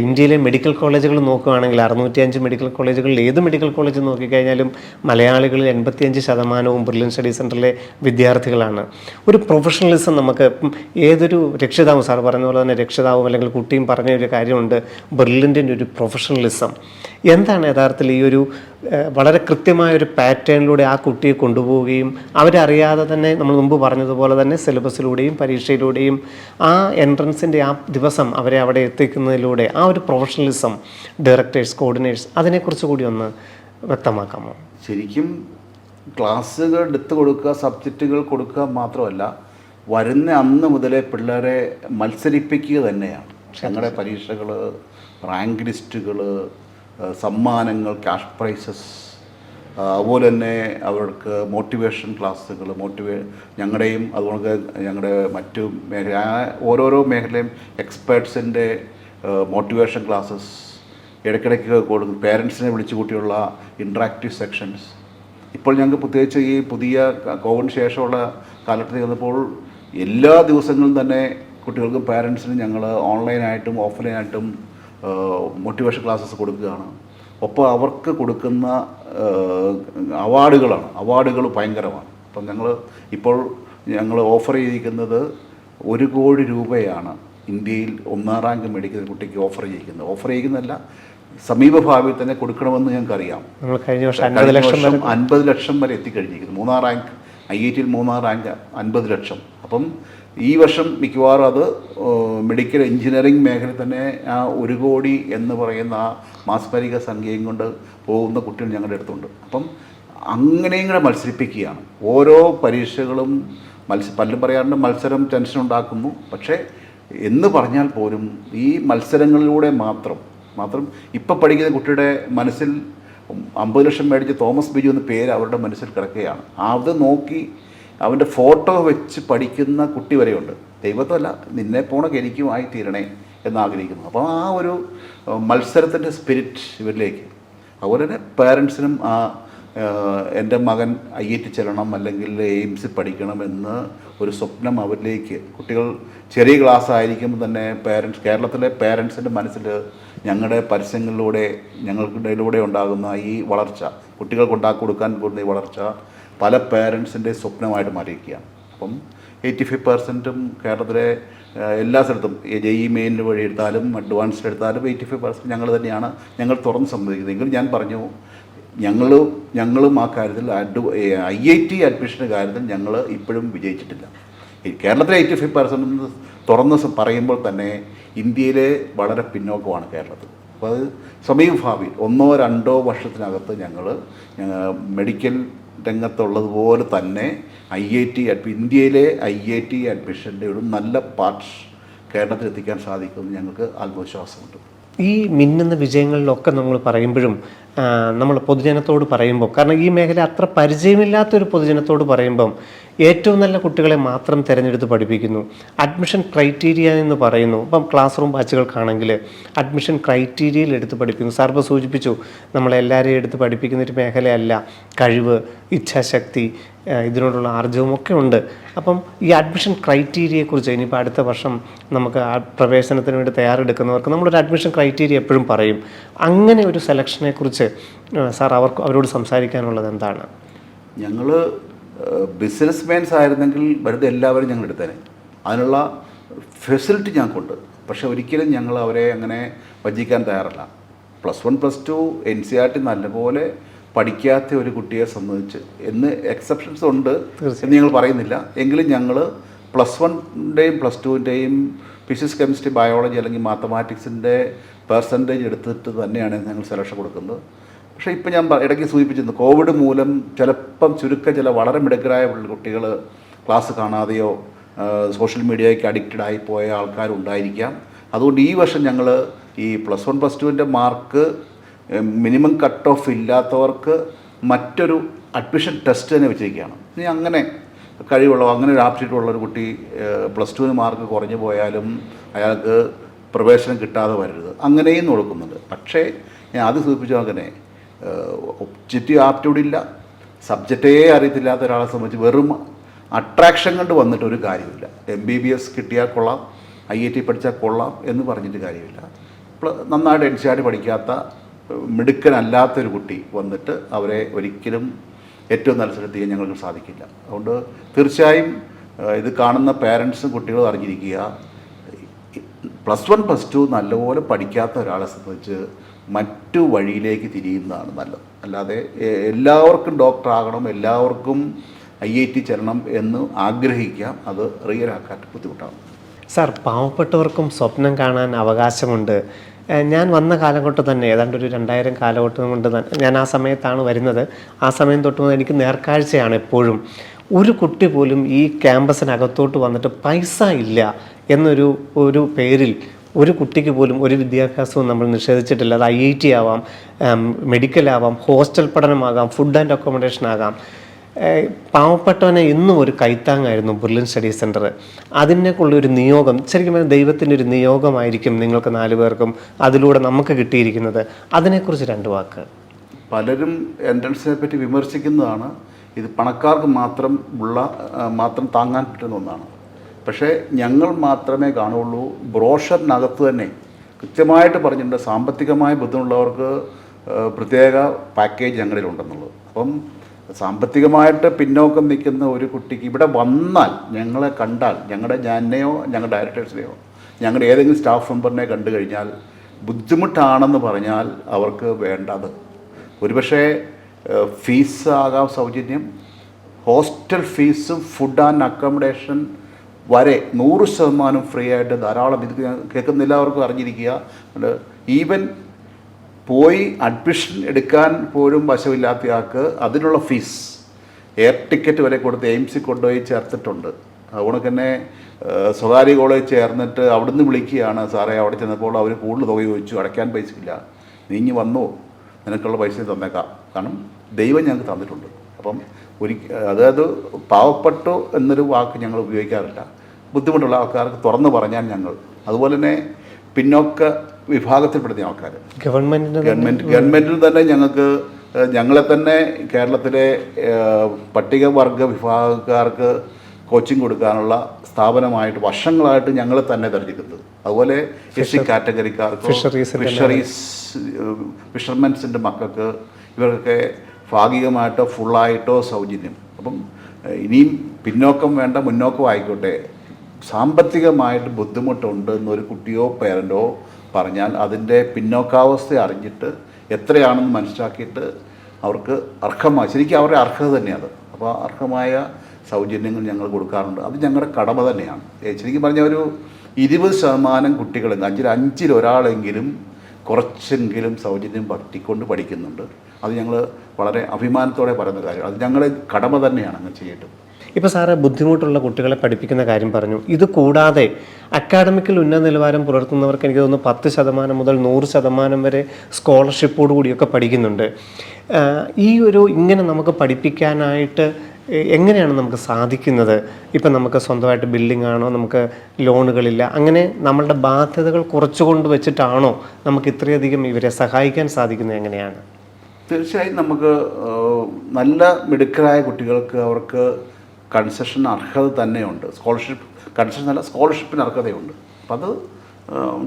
ഇന്ത്യയിലെ മെഡിക്കൽ കോളേജുകൾ നോക്കുകയാണെങ്കിൽ 605 മെഡിക്കൽ കോളേജുകളിൽ ഏത് മെഡിക്കൽ കോളേജ് നോക്കിക്കഴിഞ്ഞാലും മലയാളികളിൽ 85% ബ്രില്യൻ സ്റ്റഡി സെൻറ്ററിലെ വിദ്യാർത്ഥികളാണ്. ഒരു പ്രൊഫഷണലിസം നമുക്ക് ഏതൊരു രക്ഷിതാവും, സാർ പറഞ്ഞ പോലെ തന്നെ രക്ഷിതാവും അല്ലെങ്കിൽ കുട്ടിയും പറഞ്ഞ ഒരു കാര്യമുണ്ട്, ബ്രില്യൻറ്റിൻ്റെ ഒരു പ്രൊഫഷണലിസം. എന്താണ് യഥാർത്ഥത്തിൽ ഈ ഒരു വളരെ കൃത്യമായൊരു പാറ്റേണിലൂടെ ആ കുട്ടിയെ കൊണ്ടുപോവുകയും അവരറിയാതെ തന്നെ നമ്മൾ മുമ്പ് പറഞ്ഞതുപോലെ തന്നെ സിലബസിലൂടെയും പരീക്ഷയിലൂടെയും ആ എൻട്രൻസിൻ്റെ ആ ദിവസം അവരെ അവിടെ എത്തിക്കുന്നതിലൂടെ ആ ഒരു പ്രൊഫഷണലിസം, ഡയറക്ടേഴ്സ്, കോർഡിനേറ്റേഴ്സ്, അതിനെക്കുറിച്ച് കൂടി ഒന്ന് വ്യക്തമാക്കാമോ? ശരിക്കും ക്ലാസ്സുകൾ എടുത്തു കൊടുക്കുക, സബ്ജക്റ്റുകൾ കൊടുക്കുക മാത്രമല്ല, വരുന്ന അന്ന് മുതലേ പിള്ളേരെ മത്സരിപ്പിക്കുക തന്നെയാണ്. ഞങ്ങളുടെ പരീക്ഷകൾ, റാങ്ക് ലിസ്റ്റുകൾ, സമ്മാനങ്ങൾ, ക്യാഷ് പ്രൈസസ്, അതുപോലെ തന്നെ അവർക്ക് മോട്ടിവേഷൻ ക്ലാസ്സുകൾ, ഞങ്ങളുടെയും അതുപോലെ ഞങ്ങളുടെ മറ്റു മേഖല, ഓരോരോ മേഖലയും എക്സ്പേർട്സിൻ്റെ മോട്ടിവേഷൻ ക്ലാസ്സസ് ഇടയ്ക്കിടയ്ക്ക് കൊടുക്കും. പേരൻസിനെ വിളിച്ചു കൂട്ടിയുള്ള ഇൻട്രാക്റ്റീവ് സെക്ഷൻസ്. ഇപ്പോൾ ഞങ്ങൾക്ക് പ്രത്യേകിച്ച് ഈ പുതിയ കോവിഡിന് ശേഷമുള്ള കാലഘട്ടത്തിൽ വന്നപ്പോൾ എല്ലാ ദിവസങ്ങളും തന്നെ കുട്ടികൾക്കും പേരൻസിനും ഞങ്ങൾ ഓൺലൈനായിട്ടും ഓഫ്ലൈനായിട്ടും മോട്ടിവേഷൻ ക്ലാസ്സസ് കൊടുക്കുകയാണ്. ഒപ്പം അവർക്ക് കൊടുക്കുന്ന അവാർഡുകൾ ഭയങ്കരമാണ്. അപ്പം ഞങ്ങൾ ഓഫർ ചെയ്തിരിക്കുന്നത് 1 കോടി രൂപയാണ് ഇന്ത്യയിൽ 1ാം റാങ്ക് മേടിക്കുന്ന കുട്ടിക്ക് ഓഫർ ചെയ്യുന്നതല്ല, സമീപഭാവിയിൽ തന്നെ കൊടുക്കണമെന്ന് ഞങ്ങൾക്കറിയാം. കഴിഞ്ഞ വർഷം 50 ലക്ഷം വരെ എത്തിക്കഴിഞ്ഞിരിക്കുന്നു. 3ാം റാങ്ക് IIT 3ാം റാങ്ക് 50 ലക്ഷം. അപ്പം ഈ വർഷം മിക്കവാറും അത് മെഡിക്കൽ എഞ്ചിനീയറിംഗ് മേഖല തന്നെ ആ 1 കോടി എന്ന് പറയുന്ന ആ മാസ്മരിക സംഖ്യയും കൊണ്ട് പോകുന്ന കുട്ടികൾ ഞങ്ങളുടെ അടുത്തുണ്ട്. അപ്പം അങ്ങനെയും കൂടെ മത്സരിപ്പിക്കുകയാണ്. ഓരോ പരീക്ഷകളും പലരും പറയാറുണ്ട് മത്സരം ടെൻഷൻ ഉണ്ടാക്കുന്നു. പക്ഷേ എന്ന് പറഞ്ഞാൽ പോലും ഈ മത്സരങ്ങളിലൂടെ മാത്രം ഇപ്പം പഠിക്കുന്ന കുട്ടിയുടെ മനസ്സിൽ 50 ലക്ഷം മേടിച്ച് തോമസ് ബിജു എന്ന പേര് അവരുടെ മനസ്സിൽ കിടക്കുകയാണ്. അത് നോക്കി അവൻ്റെ ഫോട്ടോ വെച്ച് പഠിക്കുന്ന കുട്ടി വരെയുണ്ട്. ദൈവത്തല്ല, നിന്നെ പോണ എനിക്കും ആയി തീരണേ എന്നാഗ്രഹിക്കുന്നു. അപ്പോൾ ആ ഒരു മത്സരത്തിൻ്റെ സ്പിരിറ്റ് ഇവരിലേക്ക്, അതുപോലെ തന്നെ പേരൻസിനും എൻ്റെ മകൻ IIT ചെല്ലണം അല്ലെങ്കിൽ എയിംസിൽ പഠിക്കണം എന്ന് ഒരു സ്വപ്നം അവരിലേക്ക്, കുട്ടികൾ ചെറിയ ക്ലാസ് ആയിരിക്കുമ്പോൾ തന്നെ കേരളത്തിലെ പേരൻസിൻ്റെ മനസ്സിൽ ഞങ്ങളുടെ പരസ്യങ്ങളിലൂടെ ഞങ്ങൾക്കിടയിലൂടെ ഉണ്ടാകുന്ന ഈ വളർച്ച, കുട്ടികൾക്ക് ഉണ്ടാക്കി കൊടുക്കാൻ പോകുന്ന ഈ വളർച്ച പല പേരൻസിൻ്റെ സ്വപ്നമായിട്ട് മാറിയിരിക്കുകയാണ്. അപ്പം 85% കേരളത്തിലെ എല്ലാ സ്ഥലത്തും JEE മെയിൻ വഴി എടുത്താലും അഡ്വാൻസ്ഡ് എടുത്താലും 85% ഞങ്ങൾ തന്നെയാണ് ഞങ്ങൾ തുറന്ന് സമ്മതിക്കുന്നത്. എങ്കിലും ഞാൻ പറഞ്ഞു, ഞങ്ങളും ആ കാര്യത്തിൽ IIT അഡ്മിഷൻ്റെ കാര്യത്തിൽ ഞങ്ങൾ ഇപ്പോഴും വിജയിച്ചിട്ടില്ല. കേരളത്തിലെ 85% തുറന്ന് പറയുമ്പോൾ തന്നെ ഇന്ത്യയിലെ വളരെ പിന്നോക്കമാണ് കേരളത്തിൽ. അപ്പോൾ അത് സമീപഭാവിയിൽ 1-2 വർഷത്തിനകത്ത് ഞങ്ങൾ മെഡിക്കൽ രംഗത്തുള്ളതുപോലെ തന്നെ ഇന്ത്യയിലെ IIT അഡ്മിഷൻ്റെ ഒരു നല്ല പാർട്ട് കേരളത്തിൽ എത്തിക്കാൻ സാധിക്കുമെന്ന് ഞങ്ങൾക്ക് ആത്മവിശ്വാസമുണ്ട്. ഈ മിന്നുന്ന വിജയങ്ങളിലൊക്കെ നമ്മൾ പറയുമ്പോഴും നമ്മൾ പൊതുജനത്തോട് പറയുമ്പോൾ, കാരണം ഈ മേഖല അത്ര പരിചയമില്ലാത്തൊരു പൊതുജനത്തോട് പറയുമ്പം ഏറ്റവും നല്ല കുട്ടികളെ മാത്രം തിരഞ്ഞെടുത്ത് പഠിപ്പിക്കുന്നു. അഡ്മിഷൻ ക്രൈറ്റീരിയ എന്ന് പറയുന്നു. ഇപ്പം ക്ലാസ് റൂം ബാച്ചുകൾക്കാണെങ്കിൽ അഡ്മിഷൻ ക്രൈറ്റീരിയയിൽ എടുത്ത് പഠിപ്പിക്കുന്നു. സാർ ഇപ്പോൾ സൂചിപ്പിച്ചു, നമ്മളെല്ലാവരെയും എടുത്ത് പഠിപ്പിക്കുന്ന ഒരു മേഖലയല്ല. കഴിവ്, ഇച്ഛാശക്തി, ഇതിനോടുള്ള ആർജവം ഒക്കെ ഉണ്ട്. അപ്പം ഈ അഡ്മിഷൻ ക്രൈറ്റീരിയയെക്കുറിച്ച് ഇനിയിപ്പോൾ അടുത്ത വർഷം നമുക്ക് പ്രവേശനത്തിന് വേണ്ടി തയ്യാറെടുക്കുന്നവർക്ക് നമ്മളൊരു അഡ്മിഷൻ ക്രൈറ്റീരിയ എപ്പോഴും പറയും. അങ്ങനെ ഒരു സെലക്ഷനെക്കുറിച്ച് സാർ അവരോട് സംസാരിക്കാനുള്ളത് എന്താണ്? ഞങ്ങൾ ബിസിനസ് മാൻസ് ആയിരുന്നെങ്കിൽ വെറുതെ എല്ലാവരും ഞങ്ങൾ എടുത്തേനെ. അതിനുള്ള ഫെസിലിറ്റി ഞങ്ങൾക്കുണ്ട്. പക്ഷേ ഒരിക്കലും ഞങ്ങൾ അവരെ അങ്ങനെ വഞ്ചിക്കാൻ തയ്യാറല്ല. +1 +2 NCERT നല്ലപോലെ പഠിക്കാത്ത ഒരു കുട്ടിയെ സംബന്ധിച്ച് എക്സെപ്ഷൻസ് ഉണ്ട് എന്ന് ഞങ്ങൾ പറയുന്നില്ല. എങ്കിലും ഞങ്ങൾ +1ൻ്റെയും +2ൻ്റെയും ഫിസിക്സ്, കെമിസ്ട്രി, ബയോളജി അല്ലെങ്കിൽ മാത്തമാറ്റിക്സിൻ്റെ പെർസെൻറ്റേജ് എടുത്തിട്ട് തന്നെയാണ് ഞങ്ങൾ സെലക്ഷൻ കൊടുക്കുന്നത്. പക്ഷേ ഇപ്പം ഞാൻ ഇടയ്ക്ക് സൂചിപ്പിച്ചിരുന്നു, കോവിഡ് മൂലം ചില വളരെ മിടുക്കരായ കുട്ടികൾ ക്ലാസ് കാണാതെയോ സോഷ്യൽ മീഡിയയ്ക്ക് അഡിക്റ്റഡ് ആയി പോയ ആൾക്കാരുണ്ടായിരിക്കാം. അതുകൊണ്ട് ഈ വർഷം ഞങ്ങൾ ഈ +1 +2ൻ്റെ മാർക്ക് മിനിമം കട്ട് ഓഫ് ഇല്ലാത്തവർക്ക് മറ്റൊരു അഡ്മിഷൻ ടെസ്റ്റ് തന്നെ വെച്ചിരിക്കുകയാണ്. ഇനി അങ്ങനെ അങ്ങനെ ഒരു ആപ്റ്റിറ്റ്യൂഡ് ഉള്ളൊരു കുട്ടി +2 മാർക്ക് കുറഞ്ഞു പോയാലും അയാൾക്ക് പ്രവേശനം കിട്ടാതെ വരരുത്, അങ്ങനെയും കൊടുക്കുന്നുണ്ട്. പക്ഷേ ഞാൻ ആദ്യം സൂചിപ്പിച്ച അങ്ങനെ ഒബ്ജക്റ്റീവ് ആപ്റ്റിറ്റ്യൂഡ് ഇല്ല, സബ്ജക്റ്റേ അറിയത്തില്ലാത്ത ഒരാളെ സംബന്ധിച്ച് വെറും അട്രാക്ഷൻ കൊണ്ട് വന്നിട്ട് ഒരു കാര്യമില്ല. MBBS കിട്ടിയാൽ കൊള്ളാം, IIT പഠിച്ചാൽ കൊള്ളാം എന്ന് പറഞ്ഞിട്ട് കാര്യമില്ല. നന്നായിട്ട് NCERT പഠിക്കാത്ത മിടുക്കനല്ലാത്തൊരു കുട്ടി വന്നിട്ട് അവരെ ഒരിക്കലും ഏറ്റവും നല്ല സ്ഥലത്ത് ചെയ്യാൻ ഞങ്ങൾക്ക് സാധിക്കില്ല. അതുകൊണ്ട് തീർച്ചയായും ഇത് കാണുന്ന പേരൻസും കുട്ടികളും അറിഞ്ഞിരിക്കുക, +1 +2 നല്ലപോലെ പഠിക്കാത്ത ഒരാളെ സംബന്ധിച്ച് മറ്റു വഴിയിലേക്ക് തിരിയുന്നതാണ് നല്ലത്. അല്ലാതെ എല്ലാവർക്കും ഡോക്ടർ ആകണം, എല്ലാവർക്കും IIT ചെല്ലണം എന്ന് ആഗ്രഹിക്കാം, അത് റിയലാക്കാൻ ബുദ്ധിമുട്ടാണ്. സാർ, പാവപ്പെട്ടവർക്കും സ്വപ്നം കാണാൻ അവകാശമുണ്ട്. ഞാൻ വന്ന കാലഘട്ടം തന്നെ ഏതാണ്ട് ഒരു 2000 കാലഘട്ടം കൊണ്ട് തന്നെ ഞാൻ ആ സമയത്താണ് വരുന്നത്. ആ സമയം തൊട്ട് മുതൽ എനിക്ക് നേർക്കാഴ്ചയാണ് എപ്പോഴും. ഒരു കുട്ടി പോലും ഈ ക്യാമ്പസിനകത്തോട്ട് വന്നിട്ട് പൈസ ഇല്ല എന്നൊരു പേരിൽ ഒരു കുട്ടിക്ക് പോലും ഒരു വിദ്യാഭ്യാസവും നമ്മൾ നിഷേധിച്ചിട്ടില്ല. അത് IIT ആവാം, മെഡിക്കലാവാം, ഹോസ്റ്റൽ പഠനമാകാം, ഫുഡ് ആൻഡ് അക്കോമഡേഷൻ ആകാം. പാവപ്പെട്ടവനെ ഇന്നും ഒരു കൈത്താങ്ങായിരുന്നു ബ്രില്യൻറ്റ് സ്റ്റഡി സെൻറ്റർ. അതിനേക്കുള്ളൊരു നിയോഗം ശരിക്കും ദൈവത്തിൻ്റെ ഒരു നിയോഗമായിരിക്കും നിങ്ങൾക്ക് 4 പേർക്കും അതിലൂടെ നമുക്ക് കിട്ടിയിരിക്കുന്നത്. അതിനെക്കുറിച്ച് 2 വാക്ക്. പലരും എൻട്രൻസിനെ പറ്റി വിമർശിക്കുന്നതാണ്. ഇത് പണക്കാർക്ക് മാത്രം താങ്ങാൻ പറ്റുന്ന ഒന്നാണ്. പക്ഷേ ഞങ്ങൾ മാത്രമേ കാണുള്ളൂ. ബ്രോഷറിനകത്ത് തന്നെ കൃത്യമായിട്ട് പറഞ്ഞിട്ടുണ്ട് സാമ്പത്തികമായ ബുദ്ധിമുട്ടുള്ളവർക്ക് പ്രത്യേക പാക്കേജ് ഞങ്ങളിലുണ്ടെന്നുള്ളത്. അപ്പം സാമ്പത്തികമായിട്ട് പിന്നോക്കം നിൽക്കുന്ന ഒരു കുട്ടിക്ക് ഇവിടെ വന്നാൽ, ഞങ്ങളെ കണ്ടാൽ, എന്നെയോ ഞങ്ങളുടെ ഡയറക്ടേഴ്സിനെയോ ഞങ്ങളുടെ ഏതെങ്കിലും സ്റ്റാഫ് മെമ്പറിനെ കണ്ടു കഴിഞ്ഞാൽ ബുദ്ധിമുട്ടാണെന്ന് പറഞ്ഞാൽ അവർക്ക് വേണ്ടത് ഒരുപക്ഷെ ഫീസ് ആകാം സൗജന്യം, ഹോസ്റ്റൽ ഫീസും ഫുഡ് ആൻഡ് അക്കോമഡേഷൻ വരെ 100% ഫ്രീ ആയിട്ട് ധാരാളം. ഇത് കേൾക്കുന്ന എല്ലാവർക്കും അറിഞ്ഞിരിക്കുക. ഈവൻ പോയി അഡ്മിഷൻ എടുക്കാൻ പോലും വശമില്ലാത്തയാൾക്ക് അതിനുള്ള ഫീസ് എയർ ടിക്കറ്റ് വരെ കൊടുത്ത് എയിംസിൽ കൊണ്ടുപോയി ചേർത്തിട്ടുണ്ട്. അതുകൊണ്ട് തന്നെ സ്വകാര്യ കോളേജ് ചേർന്നിട്ട് അവിടുന്ന് വിളിക്കുകയാണ്, സാറേ അവിടെ ചെന്നപ്പോൾ അവർ കൂടുതൽ തുക ചോദിച്ചു, അടയ്ക്കാൻ പൈസ ഇല്ല, നീ ഇനി വന്നോ, നിനക്കുള്ള പൈസ തന്നേക്കാം, കാരണം ദൈവം ഞങ്ങൾക്ക് തന്നിട്ടുണ്ട്. അപ്പം അതായത് പാവപ്പെട്ടു എന്നൊരു വാക്ക് ഞങ്ങൾ ഉപയോഗിക്കാറില്ല. ബുദ്ധിമുട്ടുള്ള ആൾക്കാർക്ക് തുറന്നു പറഞ്ഞാൽ ഞങ്ങൾ അതുപോലെ തന്നെ പിന്നോക്ക വിഭാഗത്തിൽപ്പെടുന്ന ആൾക്കാർ. ഗവൺമെൻറ്റിൽ തന്നെ ഞങ്ങളെ തന്നെ കേരളത്തിലെ പട്ടികവർഗ വിഭാഗക്കാർക്ക് കോച്ചിങ് കൊടുക്കാനുള്ള സ്ഥാപനമായിട്ട് വർഷങ്ങളായിട്ട് ഞങ്ങൾ തന്നെ തിരഞ്ഞെടുക്കുന്നത്. അതുപോലെ എസ് കാറ്റഗറിക്കാർക്ക്, ഫിഷർമെൻസിൻ്റെ മക്കൾക്ക്, ഇവർക്കൊക്കെ ഭാഗികമായിട്ടോ ഫുള്ളായിട്ടോ സൗജന്യം. അപ്പം ഇനിയും പിന്നോക്കം വേണ്ട, മുന്നോക്കം ആയിക്കോട്ടെ, സാമ്പത്തികമായിട്ട് ബുദ്ധിമുട്ടുണ്ട് എന്നൊരു കുട്ടിയോ പേരൻറ്റോ പറഞ്ഞാൽ അതിൻ്റെ പിന്നോക്കാവസ്ഥ അറിഞ്ഞിട്ട് എത്രയാണെന്ന് മനസ്സിലാക്കിയിട്ട് അവർക്ക് ശരിക്കും അവരുടെ അർഹത തന്നെയാണ്. അപ്പോൾ അർഹമായ സൗജന്യങ്ങൾ ഞങ്ങൾ കൊടുക്കാറുണ്ട്. അത് ഞങ്ങളുടെ കടമ തന്നെയാണ്. ശരിക്കും പറഞ്ഞാൽ ഒരു 20% കുട്ടികൾ, അഞ്ചിൽ ഒരാളെങ്കിലും കുറച്ചെങ്കിലും സൗജന്യം പറ്റിക്കൊണ്ട് പഠിക്കുന്നുണ്ട്. അത് ഞങ്ങൾ വളരെ അഭിമാനത്തോടെ പറയുന്ന കാര്യം. അത് ഞങ്ങളുടെ കടമ തന്നെയാണ് അങ്ങനെ ചെയ്യട്ടും. ഇപ്പോൾ സാറ് ബുദ്ധിമുട്ടുള്ള കുട്ടികളെ പഠിപ്പിക്കുന്ന കാര്യം പറഞ്ഞു. ഇത് കൂടാതെ അക്കാഡമിക്കിൽ ഉന്നത നിലവാരം പുലർത്തുന്നവർക്ക് എനിക്ക് തോന്നുന്നു 10% മുതൽ 100% വരെ സ്കോളർഷിപ്പോടു കൂടിയൊക്കെ പഠിക്കുന്നുണ്ട്. ഇങ്ങനെ നമുക്ക് പഠിപ്പിക്കാനായിട്ട് എങ്ങനെയാണ് നമുക്ക് സാധിക്കുന്നത്? ഇപ്പം നമുക്ക് സ്വന്തമായിട്ട് ബിൽഡിംഗ് ആണോ, നമുക്ക് ലോണുകളില്ല, അങ്ങനെ നമ്മളുടെ ബാധ്യതകൾ കുറച്ചുകൊണ്ട് വെച്ചിട്ടാണോ നമുക്ക് ഇത്രയധികം ഇവരെ സഹായിക്കാൻ സാധിക്കുന്നത്? എങ്ങനെയാണ്? തീർച്ചയായും നമുക്ക് നല്ല മിടുക്കരായ കുട്ടികൾക്ക് അവർക്ക് കൺസെഷൻ അർഹത തന്നെയുണ്ട്. സ്കോളർഷിപ്പിന് അർഹതയുണ്ട്. അപ്പം അത്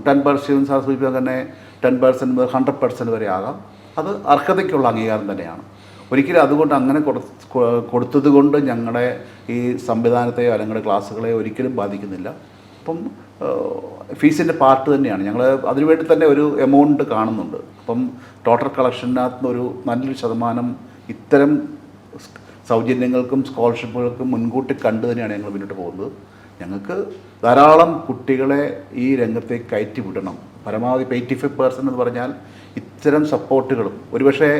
10% സാർ സൂചിപ്പിക്കാൻ തന്നെ 10% മുതൽ 100% വരെ ആകാം. അത് അർഹതയ്ക്കുള്ള അംഗീകാരം തന്നെയാണ്. ഒരിക്കലും അതുകൊണ്ട് അങ്ങനെ കൊടുത്തത് കൊണ്ട് ഞങ്ങളുടെ ഈ സംവിധാനത്തെയോ അല്ലെങ്കിൽ ക്ലാസ്സുകളെയോ ഒരിക്കലും ബാധിക്കുന്നില്ല. അപ്പം ഫീസിൻ്റെ പാർട്ട് തന്നെയാണ്. ഞങ്ങൾ അതിനുവേണ്ടി തന്നെ ഒരു എമൗണ്ട് കാണുന്നുണ്ട്. അപ്പം ടോട്ടൽ കളക്ഷനകത്ത് ഒരു നല്ലൊരു ശതമാനം ഇത്തരം സൗജന്യങ്ങൾക്കും സ്കോളർഷിപ്പുകൾക്കും മുൻകൂട്ടി കണ്ടു തന്നെയാണ് ഞങ്ങൾ മുന്നോട്ട് പോകുന്നത്. ഞങ്ങൾക്ക് ധാരാളം കുട്ടികളെ ഈ രംഗത്തേക്ക് കയറ്റി വിടണം. പരമാവധി 85% എന്ന് പറഞ്ഞാൽ ഇത്തരം സപ്പോർട്ടുകളും. ഒരുപക്ഷെ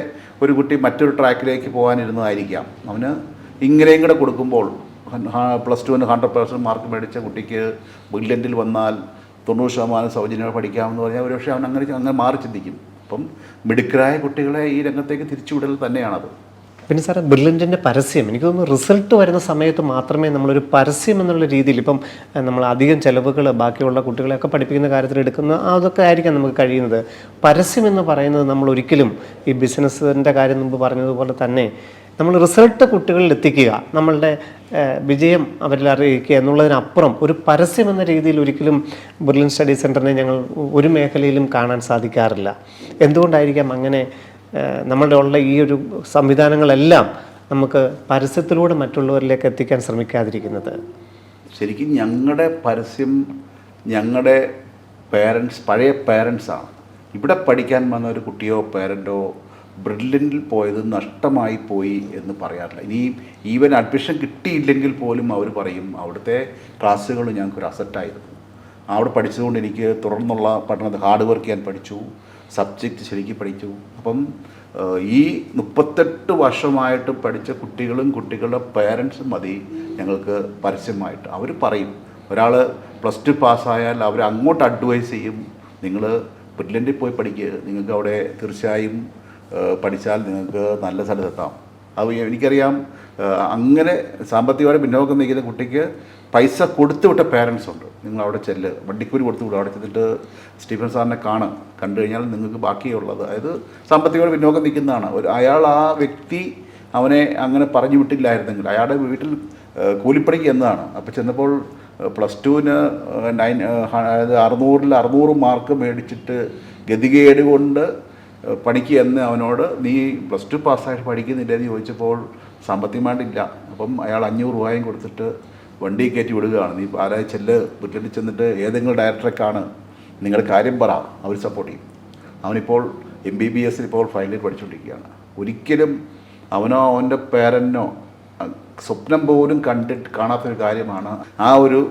ഒരു കുട്ടി മറ്റൊരു ട്രാക്കിലേക്ക് പോകാനിരുന്നതായിരിക്കാം. അവന് ഇങ്ങനെയും കൂടെ കൊടുക്കുമ്പോൾ +2 100% മാർക്ക് മേടിച്ച കുട്ടിക്ക് ബ്രില്യൻറ്റിൽ വന്നാൽ 90% സൗജന്യമായി പഠിക്കാമെന്ന് പറഞ്ഞാൽ ഒരുപക്ഷെ അവൻ അങ്ങനെ മാറി ചിന്തിക്കും. അപ്പം മിടുക്കരായ കുട്ടികളെ ഈ രംഗത്തേക്ക് തിരിച്ചുവിടൽ തന്നെയാണത്. പിന്നെ സാറേ, ബ്രില്യൻറ്റിൻ്റെ പരസ്യം എനിക്ക് തോന്നുന്നു റിസൾട്ട് വരുന്ന സമയത്ത് മാത്രമേ നമ്മളൊരു പരസ്യം എന്നുള്ള രീതിയിൽ, ഇപ്പം നമ്മൾ അധികം ചിലവുകൾ ബാക്കിയുള്ള കുട്ടികളെയൊക്കെ പഠിപ്പിക്കുന്ന കാര്യത്തിൽ എടുക്കുന്ന അതൊക്കെ ആയിരിക്കാം നമുക്ക് കഴിയുന്നത്. പരസ്യം എന്ന് പറയുന്നത് നമ്മൾ ഒരിക്കലും ഈ ബിസിനസ്സിൻ്റെ കാര്യം മുമ്പ് പറഞ്ഞതുപോലെ തന്നെ നമ്മൾ റിസൾട്ട് കുട്ടികളിൽ എത്തിക്കുക, നമ്മളുടെ വിജയം അവരിൽ അറിയിക്കുക എന്നുള്ളതിനപ്പുറം ഒരു പരസ്യം എന്ന രീതിയിൽ ഒരിക്കലും ബ്രില്യൻ സ്റ്റഡി സെൻറ്ററിനെ ഞങ്ങൾ ഒരു മേഖലയിലും കാണാൻ സാധിക്കാറില്ല. എന്തുകൊണ്ടായിരിക്കാം അങ്ങനെ നമ്മളുടെ ഉള്ള ഈ ഒരു സംവിധാനങ്ങളെല്ലാം നമുക്ക് പരസ്യത്തിലൂടെ മറ്റുള്ളവരിലേക്ക് എത്തിക്കാൻ ശ്രമിക്കാതിരിക്കുന്നത്? ശരിക്കും ഞങ്ങളുടെ പരസ്യം ഞങ്ങളുടെ പഴയ പേരൻസാണ്. ഇവിടെ പഠിക്കാൻ വന്ന ഒരു കുട്ടിയോ പേരൻറ്റോ ബ്രില്യൻറ്റിൽ പോയത് നഷ്ടമായി പോയി എന്ന് പറയാറില്ല. ഇനി ഈവൻ അഡ്മിഷൻ കിട്ടിയില്ലെങ്കിൽ പോലും അവർ പറയും അവിടുത്തെ ക്ലാസ്സുകൾ ഞങ്ങൾക്കൊരു അസറ്റായിരുന്നു. അവിടെ പഠിച്ചതുകൊണ്ട് എനിക്ക് തുടർന്നുള്ള പഠനത്തിൽ ഹാർഡ് വർക്ക് ചെയ്യാൻ പഠിച്ചു, സബ്ജക്റ്റ് ശരിക്കും പഠിച്ചു. അപ്പം ഈ 38 വർഷമായിട്ട് പഠിച്ച കുട്ടികളുടെ പേരൻസും മതി ഞങ്ങൾക്ക് പരസ്യമായിട്ട്. അവർ പറയും, ഒരാൾ +2 പാസ്സായാൽ അവർ അങ്ങോട്ട് അഡ്വൈസ് ചെയ്യും, നിങ്ങൾ ബ്രില്യൻറ്റിൽ പോയി പഠിക്കുക, നിങ്ങൾക്ക് അവിടെ തീർച്ചയായും പഠിച്ചാൽ നിങ്ങൾക്ക് നല്ല സ്ഥലത്തെത്താം. അത് എനിക്കറിയാം. അങ്ങനെ സാമ്പത്തികമായി പിന്നോക്കം നിൽക്കുന്ന കുട്ടിക്ക് പൈസ കൊടുത്തു വിട്ട പേരൻസ് ഉണ്ട്. നിങ്ങൾ അവിടെ വണ്ടിക്കൂലി കൊടുത്തു വിടും. അവിടെ ചെന്നിട്ട് സ്റ്റീഫൻ സാറിനെ കണ്ടു കഴിഞ്ഞാൽ നിങ്ങൾക്ക് ബാക്കിയുള്ളത്, അതായത് സാമ്പത്തികമായി പിന്നോക്കം നിൽക്കുന്നതാണ്. അയാൾ ആ വ്യക്തി അവനെ അങ്ങനെ പറഞ്ഞു വിട്ടില്ലായിരുന്നെങ്കിൽ അയാളുടെ വീട്ടിൽ കൂലിപ്പണിക്ക് എന്നതാണ്. അപ്പോൾ ചെന്നപ്പോൾ +2-ന് 600 മാർക്ക് മേടിച്ചിട്ട് ഗതികേട് കൊണ്ട് പഠിക്കുക എന്ന് അവനോട് നീ +2 പാസ്സായിട്ട് പഠിക്കുന്നില്ലെന്ന് ചോദിച്ചപ്പോൾ സാമ്പത്തികമായിട്ടില്ല. അപ്പം അയാൾ 500 രൂപയും കൊടുത്തിട്ട് വണ്ടി കയറ്റി വിടുകയാണ്. നീ ആരായി വീട്ടിൽ ചെന്നിട്ട് ഏതെങ്കിലും ഡയറക്ടറെക്കാണ് നിങ്ങളുടെ കാര്യം പറ, അവർ സപ്പോർട്ട് ചെയ്യും. അവനിപ്പോൾ MBBS ഇപ്പോൾ ഫൈനൽ ഇയർ പഠിച്ചുകൊണ്ടിരിക്കുകയാണ്. ഒരിക്കലും അവനോ അവൻ്റെ പേരൻറ്റോ സ്വപ്നം പോലും കാണാത്തൊരു കാര്യമാണ് ആ ഒരു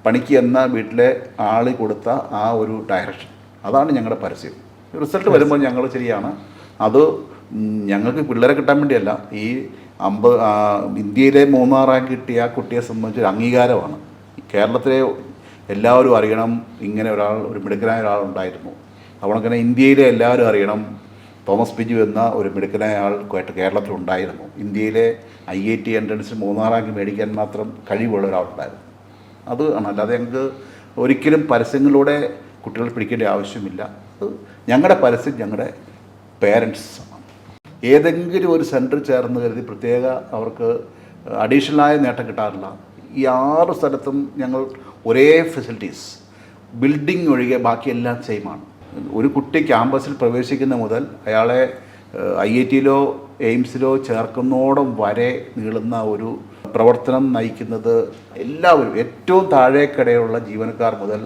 പണിക്ക് എന്ന വീട്ടിലെ ആൾ കൊടുത്ത ആ ഒരു ഡയറക്ഷൻ. അതാണ് ഞങ്ങളുടെ പരസ്യം. റിസൾട്ട് വരുമ്പോൾ ഞങ്ങൾ ശരിയാണ്, അത് ഞങ്ങൾക്ക് പിള്ളേരെ കിട്ടാൻ വേണ്ടിയല്ല, ഈ ഇന്ത്യയിലെ 3ാം റാങ്ക് കിട്ടിയ ആ കുട്ടിയെ സംബന്ധിച്ചൊരു അംഗീകാരമാണ്. കേരളത്തിലെ എല്ലാവരും അറിയണം ഇങ്ങനെ ഒരു മിടുക്കനായ ഒരാളുണ്ടായിരുന്നു. അതുകൊണ്ടങ്ങനെ ഇന്ത്യയിലെ എല്ലാവരും അറിയണം തോമസ് ബിജു എന്ന ഒരു മിടുക്കനായ ആൾ കേരളത്തിലുണ്ടായിരുന്നു. ഇന്ത്യയിലെ IIT എൻട്രൻസിൽ 3ാം റാങ്ക് മേടിക്കാൻ മാത്രം കഴിവുള്ള ഒരാളുണ്ടായിരുന്നു. അത് ആണ്. അല്ലാതെ ഞങ്ങൾക്ക് ഒരിക്കലും പരസ്യങ്ങളിലൂടെ കുട്ടികളെ പിടിക്കേണ്ട ആവശ്യമില്ല. ഞങ്ങളുടെ പരസ്യം ഞങ്ങളുടെ പേരൻസ് ആണ്. ഏതെങ്കിലും ഒരു സെൻറ്റർ ചേർന്ന് കരുതി പ്രത്യേക അവർക്ക് അഡീഷണലായ നേട്ടം കിട്ടാറില്ല. ഈ 6 സ്ഥലത്തും ഞങ്ങൾ ഒരേ ഫെസിലിറ്റീസ്, ബിൽഡിംഗ് ഒഴികെ ബാക്കിയെല്ലാം സെയിമാണ്. ഒരു കുട്ടി ക്യാമ്പസിൽ പ്രവേശിക്കുന്ന മുതൽ അയാളെ IIT-യിലോ എയിംസിലോ ചേർക്കുന്നോടം വരെ നീളുന്ന ഒരു പ്രവർത്തനം നയിക്കുന്നത് എല്ലാവരും, ഏറ്റവും താഴേക്കിടയിലുള്ള ജീവനക്കാർ മുതൽ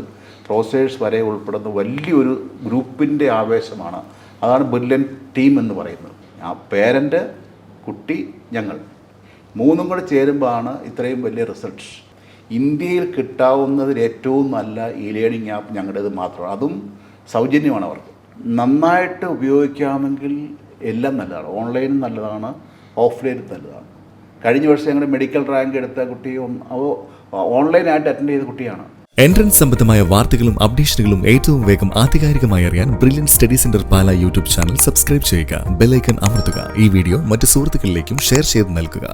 പ്രൊഫസേഴ്സ് വരെ ഉൾപ്പെടുന്ന വലിയൊരു ഗ്രൂപ്പിൻ്റെ ആവേശമാണ്. അതാണ് ബ്രില്യൻ ടീം എന്ന് പറയുന്നത്. ആ പേരൻ്റ്, കുട്ടി, ഞങ്ങൾ 3 കൂടെ ചേരുമ്പോഴാണ് ഇത്രയും വലിയ റിസൾട്ട്. ഇന്ത്യയിൽ കിട്ടാവുന്നതിൽ ഏറ്റവും നല്ല ലേണിംഗ് ആപ്പ് ഞങ്ങളുടേത് മാത്രമാണ്. അതും സൗജന്യമാണ് അവർക്ക്. നന്നായിട്ട് ഉപയോഗിക്കാമെങ്കിൽ എല്ലാം നല്ലതാണ്. ഓൺലൈനും നല്ലതാണ്, ഓഫ്ലൈനും നല്ലതാണ്. കഴിഞ്ഞ വർഷം ഞങ്ങളുടെ മെഡിക്കൽ റാങ്ക് എടുത്ത കുട്ടി ഓൺലൈനായിട്ട് അറ്റൻഡ് ചെയ്ത കുട്ടിയാണ്. എൻട്രൻസ് സംബന്ധമായ വാർത്തകളും അപ്ഡേഷനുകളും ഏറ്റവും വേഗം ആധികാരികമായി അറിയാൻ ബ്രില്യൻ സ്റ്റഡി സെന്റർ പാല യൂട്യൂബ് ചാനൽ സബ്സ്ക്രൈബ് ചെയ്യുക. ബെൽ ഐക്കൺ അമർത്തുക. ഈ വീഡിയോ മറ്റ് സുഹൃത്തുക്കളിലേക്കും ഷെയർ ചെയ്ത് നൽകുക.